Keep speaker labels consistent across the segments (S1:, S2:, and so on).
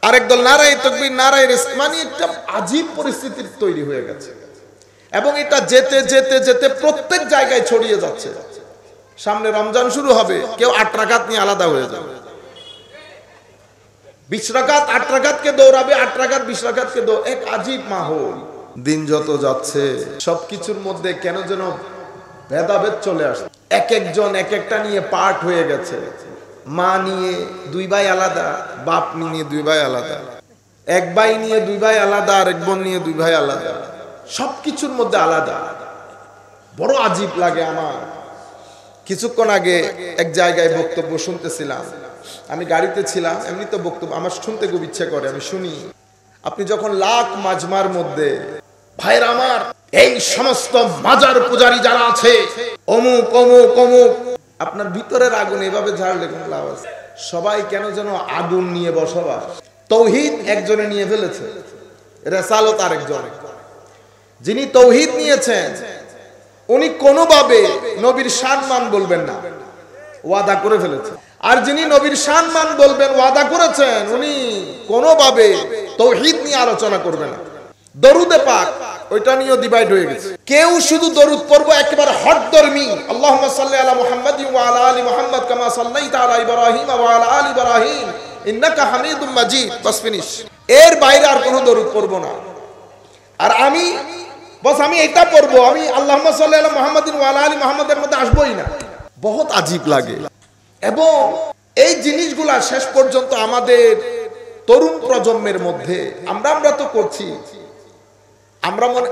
S1: আরেক দল নারায়ে তাকবীর নারায়ে রিজক, মানে একটা আজীব পরিস্থিতির তৈরি হয়ে গেছে এবং এটা যেতে যেতে যেতে প্রত্যেক জায়গায় ছড়িয়ে যাচ্ছে। সামনে রমজান শুরু হবে, কেউ 8 রাকাত নিয়ে আলাদা হয়ে যাবে, 20 রাকাত 8 রাকাতকে দৌড়াবে, 8 রাকাত 20 রাকাতকে এক আজীব মাহৌল। দিন যত যাচ্ছে সবকিছুর মধ্যে কেন যেন ভেদাভেদ চলে আসছে, এক একজন এক একটা নিয়ে পার্ট হয়ে গেছে। মা নিয়ে 2 ভাই আলাদা, বাপ নিয়ে 2 ভাই আলাদা, এক ভাই নিয়ে 2 ভাই আলাদা, আর এক বোন নিয়ে 2 ভাই আলাদা, সবকিছুর মধ্যে আলাদা। বড় আজীব লাগে আমার। কিছুক্ষণ আগে এক জায়গায় বক্তব্য শুনতেছিলাম, আমি গাড়িতে ছিলাম, এমনি তো বক্তব্য আমার শুনতে খুব ইচ্ছে করে, আমি শুনি। আপনি যখন লাখ মাজমার মধ্যে, ভাইরা আমার, এই সমস্ত মাজার পূজারী যারা আছে, অমুক অমুক অমুক, আপনার ভিতরের আগুন এভাবে ঝাড়লে কোন লাভ আছে? সবাই কেন যেন আগুন নিয়ে বসবাস। তৌহিদ একজনে নিয়ে ফেলেছে, রেসালত আরেকজন। যিনি তৌহিদ নিয়েছেন উনি কোনোভাবে নবীর সম্মান বলবেন না, ওয়াদা করে ফেলেছেন। আর যিনি নবীর সম্মান বলবেন ওয়াদা করেছেন, উনি কোনোভাবে তৌহিদ নিয়ে আলোচনা করবেন না। দরুদে পাক ওইটা নিয়েও ডিভাইড হয়ে গেছে। কেউ শুধু দরুদ পড়বো একেবারে হঠধর্মী, আল্লাহুম্মা সাল্লি আলা মুহাম্মাদিন ওয়া আলা আলি মুহাম্মাদ কামা সাল্লাইতা আলা ইব্রাহিম ওয়া আলা আলি ইব্রাহিম ইন্নাকা হামিদুম মাজিদ, বাস ফিনিশ। এর বাইরে আর কোনো দরুদ পড়বো না। আর আমি এটা পড়বো, আমি আল্লাহুম্মা সাল্লি আলা মুহাম্মাদিন ওয়া আলা আলি মুহাম্মাদের মধ্যে আসবোই না। বহুত আজীব লাগে। এবং এই জিনিসগুলা শেষ পর্যন্ত আমাদের তরুণ প্রজন্মের মধ্যে আমরা তো করছি।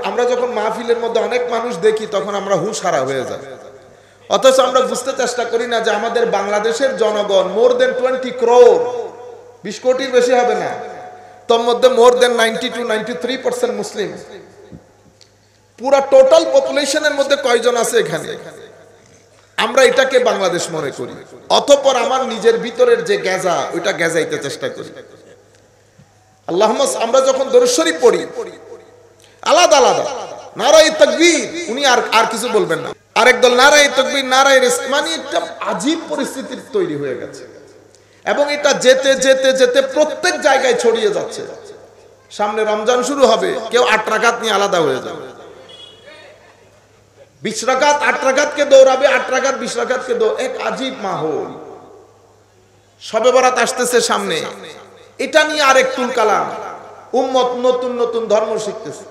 S1: আমরা যখন মাহফিলের মধ্যে অনেক মানুষ দেখি তখন আমরা হুঁশ হারা হয়ে যাই, অথচ আমরা বুঝতে চেষ্টা করি না যে আমাদের বাংলাদেশের জনগণ মোর দেন 20 crore, 20 কোটির বেশি হবে না, তোর মধ্যে মোর দেন 92-93% মুসলিম। পুরা টোটাল পপুলেশনের মধ্যে কয়জন আছে এখানে? আমরা এটাকে বাংলাদেশ মনে করি, অতঃপর আমার নিজের ভিতরের যে গেজা ওইটা গেজাইতে চেষ্টা করি। আল্লাহুম্মা, আমরা যখন দরুদ শরীফ পড়ি আলাদা আলাদা, নারায়ে তাকবীর, উনি আর কিছু বলবেন না। আরেক দল নারায়ে তাকবীর নারায়ে রিজক, মানে একটা আজীব পরিস্থিতির তৈরি হয়ে গেছে এবং এটা যেতে যেতে যেতে প্রত্যেক জায়গায় ছড়িয়ে যাচ্ছে। সামনে রমজান শুরু হবে, কেউ 8 রাকাত নিয়ে আলাদা হয়ে যাবে, 20 রাকাত 8 রাকাতকে দৌড়াবে, 8 রাকাত 20 রাকাতকে এক আজীব মাহৌল। শবে বরাত আসতেছে সামনে, এটা নিয়ে আরেক তুল কালাম। উম্মত নতুন নতুন ধর্ম শিখতেছে।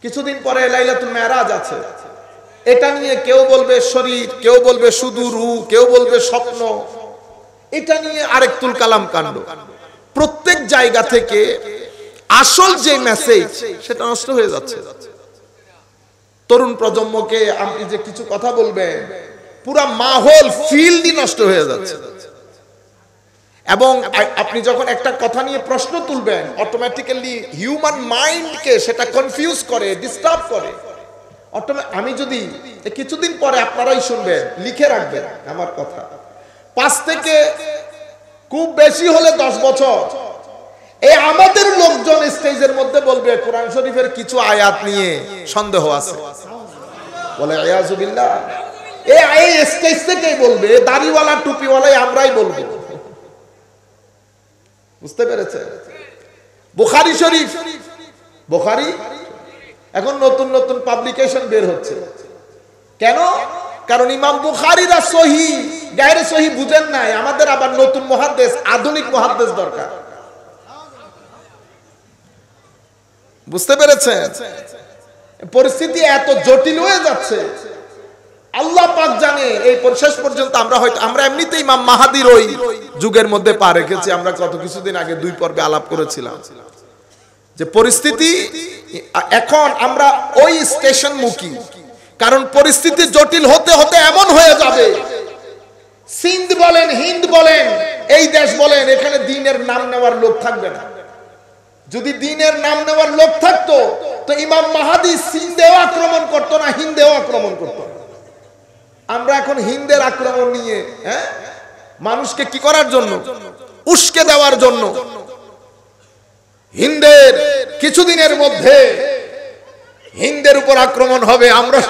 S1: কিছুদিন পরে লাইলাতুল মেরাজ আছে, এটা নিয়ে কেউ বলবে শরীর, কেউ বলবে শুধু রূহ, কেউ বলবে স্বপ্ন, এটা নিয়ে আরেক তুল কালাম কাণ্ড। প্রত্যেক জায়গা থেকে আসল যে মেসেজ সেটা নষ্ট হয়ে যাচ্ছে। তরুণ প্রজন্মকে আপনি যে কিছু কথা বলবেন, পুরা মাহৌল ফিল্ডই নষ্ট হয়ে যাচ্ছে। এবং আপনি যখন একটা কথা নিয়ে প্রশ্ন তুলবেন, অটোমেটিক্যালি হিউম্যান মাইন্ডকে সেটা কনফিউজ করে, ডিস্টার্ব করে। আমি যদি কিছুদিন পরে আপনারাই শুনবেন, লিখে রাখবেন আমার কথা, 5 থেকে খুব বেশি হলে 10 বছর এই আমাদের লোকজন স্টেজের মধ্যে বলবে কোরআন শরীফের কিছু আয়াত নিয়ে সন্দেহ আছে, বলে আয়াযু বিল্লাহ। এই স্টেজ থেকেই বলবে, দাড়িওয়ালা টুপিওয়ালাই আমরাই বলবো। বুঝতে পেরেছে? বুখারী শরীফ, বুখারী এখন নতুন নতুন পাবলিকেশন বের হচ্ছে। কেন? কারণ ইমাম বুখারীরা সহিহ গায়রে সহিহ বুঝেন নাই। আমাদের আবার নতুন মুহাদ্দিস, আধুনিক মুহাদ্দিস দরকার। বুঝতে পেরেছেন? পরিস্থিতি এত জটিল হয়ে যাচ্ছে, আল্লাহ পাক জানে। এই শেষ পর্যন্ত আমরা এমনিতেই ইমাম মাহাদির ওই যুগের মধ্যে পা রেখেছি। আমরা কত কিছুদিন আগে 2 পর্বে আলাপ করেছিলাম যে পরিস্থিতি এখন আমরা ওই স্টেশন মুখী। কারণ পরিস্থিতি জটিল হতে হতে এমন হয়ে যাবে, সিন্ধ বলেন, হিন্দ বলেন, এই দেশ বলেন, এখানে দ্বীনের নাম নেওয়ার লোক থাকবে না। যদি দ্বীনের নাম নেওয়ার লোক থাকতো তো ইমাম মাহাদি সিন্ধেও আক্রমণ করতো না, হিন্দেও আক্রমণ করতো না। আমরা এখন হিন্দের আক্রমণ নিয়ে মানুষকে কি করার জন্য? উস্কে দেওয়ার জন্য। হিন্দের কিছুদিনের মধ্যে হিন্দের উপর আক্রমণ হবে। আমরা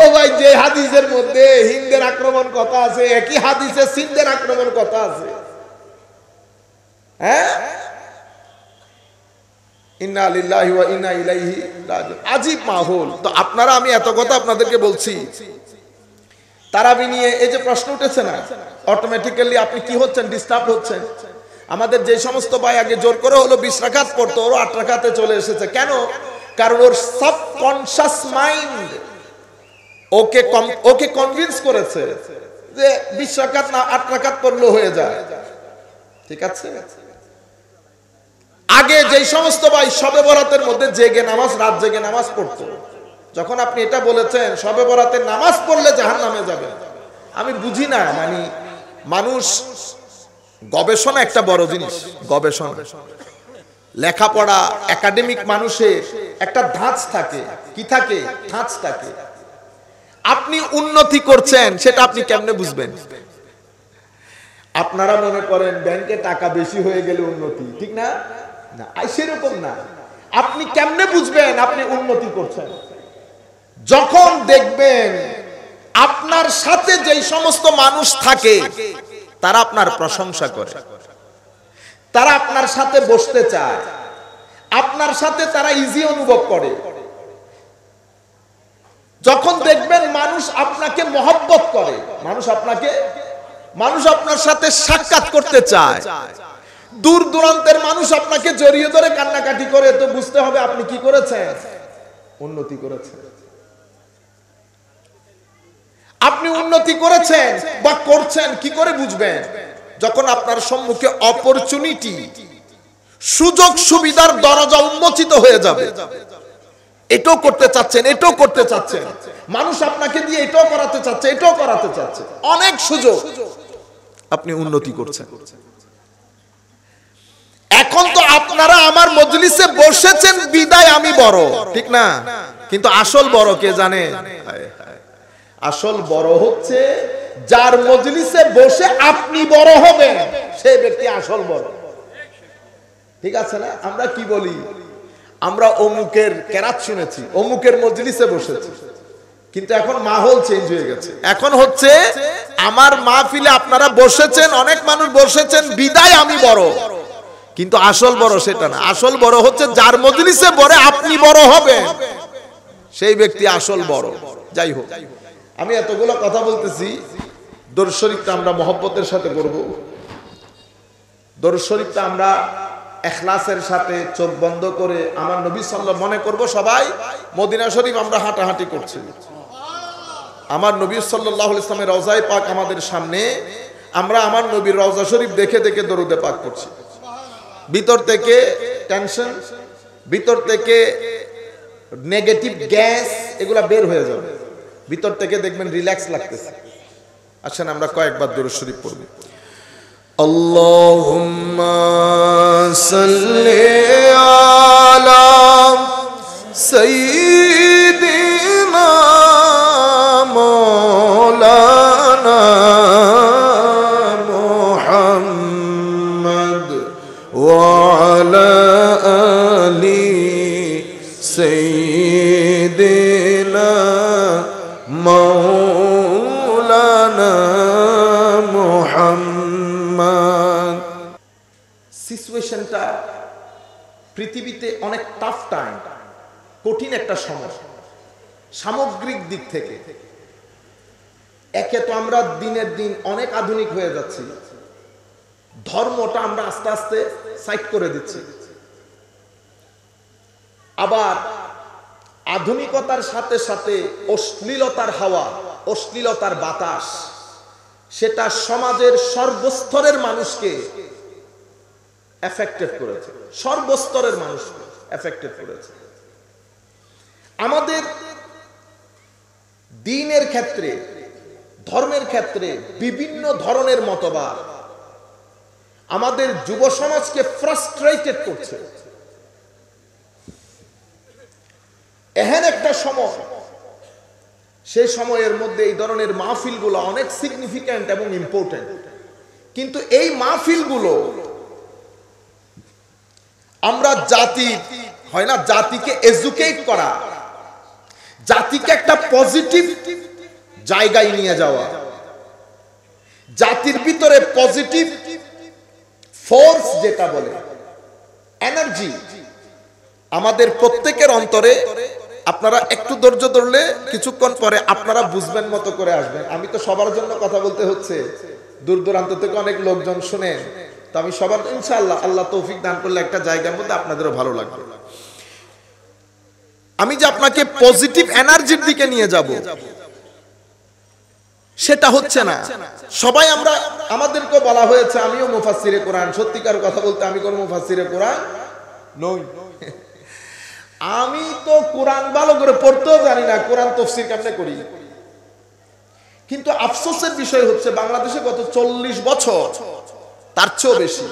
S1: ও ভাই, যে হাদিসের মধ্যে হিন্দের আক্রমণ কথা আছে, একই হাদিসে সিন্ধের আক্রমণ কথা আছে। হ্যাঁ, ইন্না লিল্লাহি ওয়া ইন্না ইলাইহি রাজিউন। আজীব মাহৌল। তো আপনারা, আমি এত কথা আপনাদেরকে বলছি, তারাবি নিয়ে এই যে প্রশ্ন উঠেছে না, অটোমেটিক্যালি আপনি কি হচ্ছেন? ডিস্টার্ব হচ্ছেন। আমাদের যে সমস্ত ভাই আগে জোর করে হলো 20 রাকাত পড়তো, ওর 8 রাকাতে চলে এসেছে। কেন? কারণ ওর সাবকনশাস মাইন্ড ওকে কনভিন্স করেছে যে 20 রাকাত না 8 রাকাত পড়লে হয়ে যায়। ঠিক আছে? আগে যে সমস্ত ভাই শবে বরাতের মধ্যে জেগে নামাজ, রাত জেগে নামাজ পড়তো, যখন আপনি এটা বলেছেন শবে বরাতের নামাজ পড়লে জাহান্নামে যাবে, আমি বুঝি না। মানে মানুষ, গবেষণা একটা বড় জিনিস, গবেষণা, লেখাপড়া, একাডেমিক মানুষের একটা ধাঁচ থাকে। কি থাকে? ধাঁচ থাকে। আপনি উন্নতি করছেন সেটা আপনি কেমনে বুঝবেন? আপনারা মনে করেন ব্যাংকে টাকা বেশি হয়ে গেলে উন্নতি, ঠিক না? না, সেরকম না। আপনি কেমনে বুঝবেন আপনি উন্নতি করছেন? যখন দেখবেন আপনার সাথে যেই সমস্ত মানুষ থাকে তারা আপনার প্রশংসা করে, তারা আপনার সাথে বসতে চায়, আপনার সাথে তারা ইজি অনুভব করে। যখন দেখবেন মানুষ আপনাকে মহব্বত করে, মানুষ আপনার সাথে সাক্ষাৎ করতে চায়, দূর দূরান্তের মানুষ আপনাকে জড়িয়ে ধরে কান্নাকাটি করে, তো বুঝতে হবে আপনি কি করেছেন? উন্নতি করেছেন। আপনি উন্নতি করেছেন বা করছেন কি করে বুঝবেন? যখন আপনার সম্মুখে অপরচুনিটি, সুযোগ সুবিধার দরজা উন্মোচিত হয়ে যাবে। এটাও করতে চাচ্ছেন, এটাও করতে চাচ্ছেন, মানুষ আপনাকে দিয়ে এটাও করাতে চাচ্ছে, এটাও করাতে চাচ্ছে, অনেক সুযোগ, আপনি উন্নতি করছেন। এখন তো আপনারা আমার মজলিসে বসেছেন বিদায় আমি বড়, ঠিক না? কিন্তু আসল বড় কে জানে? আসল বড় হচ্ছে যার মজলিসে বসে আপনি বড় হবেন, সেই ব্যক্তি আসল বড়। ঠিক আছে না? আমরা কি বলি? আমরা অমুকের কেরাত শুনেছি, অমুকের মজলিসে বসেছি, কিন্তু এখন মাহৌল চেঞ্জ হয়ে গেছে। এখন হচ্ছে আমার মাহফিলে আপনারা বসেছেন, অনেক মানুষ বসেছেন বিদায় আমি বড়, কিন্তু আসল বড় সেটা না। আসল বড় হচ্ছে যার মজলিসে বড় আপনি বড় হবেন, সেই ব্যক্তি আসল বড়। যাই হোক, আমি এতগুলো কথা বলতেছি। দরুদ শরীফটা আমরা মহব্বতের সাথে করব। দরুদ শরীফটা আমরা ইখলাসের সাথে চোখ বন্ধ করে আমার নবী সাল্লাল্লাহু মনে করব। সবাই মদিনা শরীফ আমরা হাঁটাহাঁটি করছি, আমার নবী সাল্লাল্লাহু আলাইহি ওয়াসাল্লামের রওজায়ে পাক আমাদের সামনে, আমরা আমার নবীর রওজা শরীফ দেখে দেখে দরুদে পাক করছি। ভিতর থেকে টেনশন, ভিতর থেকে নেগেটিভ গ্যাস, এগুলা বের হয়ে যাবে। ভিতর থেকে দেখবেন রিল্যাক্স লাগতেছে। আসেন আমরা কয়েকবার দরুদ শরীফ পড়ব। আল্লাহুম্মা সাল্লি আলা সাইয়্যিদিনা মাওলানা মুহাম্মদ ওয়া আলা আলি সাইয়্যিদিনা মাওলানা মুহাম্মদ। সিচুয়েশনটা পৃথিবীতে অনেক টাফ টাইম, কঠিন একটা সময় সামগ্রিক দিক থেকে। একে তো আমরা দিনের দিন অনেক আধুনিক হয়ে যাচ্ছি, ধর্মটা আমরা আস্তে আস্তে সাইড করে দিচ্ছি। আবার আধুনিকতার সাথে সাথে অশ্লীলতার হাওয়া, অশ্লীলতার বাতাস, সেটা সমাজের সর্বস্তরের মানুষকে এফেক্টেড করেছে, সর্বস্তরের মানুষকে এফেক্টেড করেছে। আমাদের দ্বীনের ক্ষেত্রে, ধর্মের ক্ষেত্রে বিভিন্ন ধরনের মতবাদ আমাদের যুব সমাজকে ফ্রাস্ট্রেটেড করছে। এহেন একটা সময়, সেই সময়ের মধ্যে এই ধরনের মাহফিলগুলো অনেক সিগনিফিক্যান্ট এবং ইম্পর্টেন্ট। কিন্তু এই মাহফিলগুলো আমরা জাতি, হয় না, জাতিকে এডুকেট করা, জাতিকে একটা পজিটিভ জায়গায় নিয়ে যাওয়া, জাতির ভিতরে পজিটিভ ফোর্স যেটা বলে, এনার্জি আমাদের প্রত্যেকের অন্তরে। আপনারা একটু ধৈর্য ধরলে কিছুক্ষণ পরে আপনারা বুঝবেন মতো করে আসবেন। আমি তো সবার জন্য কথা বলতে হচ্ছে, দূর দূরান্ত থেকে অনেক লোকজন শুনেন, তো আমি সবার ইনশাআল্লাহ আল্লাহ তৌফিক দান করলে একটা জায়গার মধ্যে আপনাদেরও ভালো লাগবে। আমি যে আপনাকে পজিটিভ এনার্জির দিকে নিয়ে যাব, সেটা হচ্ছে না। সবাই আমরা, আমাদেরকে বলা হয়েছে, আমিও মুফাসসিরে কোরআন, সত্যিকার কথা বলতে আমি কোন মুফাসসিরে কোরআন নই। আমি তো কোরআন ভালো করে পড়তেও জানি না, কোরআন তাফসীর কেমনে করি। কিন্তু আফসোসের বিষয় হচ্ছে বাংলাদেশে গত 40 বছর, তার চেয়েও বেশি,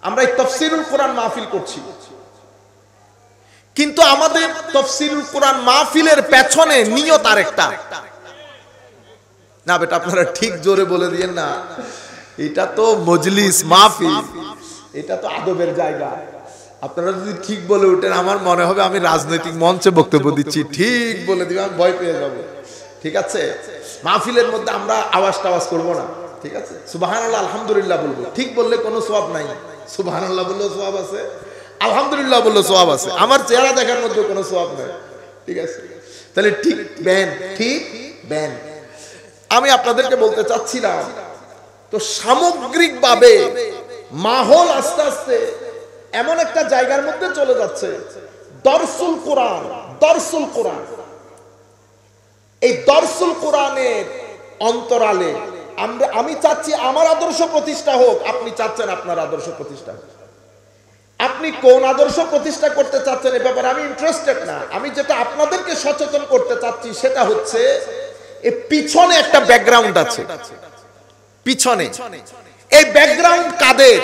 S1: আমরা এই তাফসীরুল কোরআন মাহফিল করছি, কিন্তু আমাদের তাফসীরুল কোরআন মাহফিলের পেছনে নিয়ত আরেকটা। না বেটা, আপনারা ঠিক জোরে বলে দিয়েন না, এটা তো মজলিস মাহফিল, এটা তো আদবের জায়গা। আপনারা যদি ঠিক বলে উঠেন, আমার মনে হবে আমি রাজনৈতিক মঞ্চে বক্তব্য দিচ্ছি। ঠিক বলে দিবেন, আমি ভয় পেয়ে যাব। ঠিক আছে, মাহফিলের মধ্যে আমরা আওয়াজ টাওয়াজ করবো না, ঠিক আছে? সুবহানাল্লাহ আলহামদুলিল্লাহ বলবো, ঠিক বললে কোনো সওয়াব নাই। সুবহানাল্লাহ বললেও সওয়াব আছে, আলহামদুলিল্লাহ বললেও সওয়াব আছে, আমার চেহারা দেখার মধ্যে কোনো সওয়াব নাই। ঠিক আছে, তাহলে ঠিক বেন, ঠিক বেন। আমি আপনাদেরকে বলতে চাচ্ছিলাম, তো সামগ্রিকভাবে মাহল আস্তে আস্তে এমন একটা জায়গার মধ্যে চলে যাচ্ছে, দরসুল কোরআন, দরসুল কোরআন। এই দরসুল কোরআনের অন্তরালে আমি চাচ্ছি আমার আদর্শ প্রতিষ্ঠা হোক, আপনি চাচ্ছেন আপনার আদর্শ প্রতিষ্ঠা হোক। আপনি কোন আদর্শ প্রতিষ্ঠা করতে চাচ্ছেন এ ব্যাপারে আমি ইন্টারেস্টেড না। আমি যেটা আপনাদেরকে সচেতন করতে চাচ্ছি সেটা হচ্ছে, এই পিছনে একটা ব্যাকগ্রাউন্ড আছে, পিছনে এই ব্যাকগ্রাউন্ড কাদের?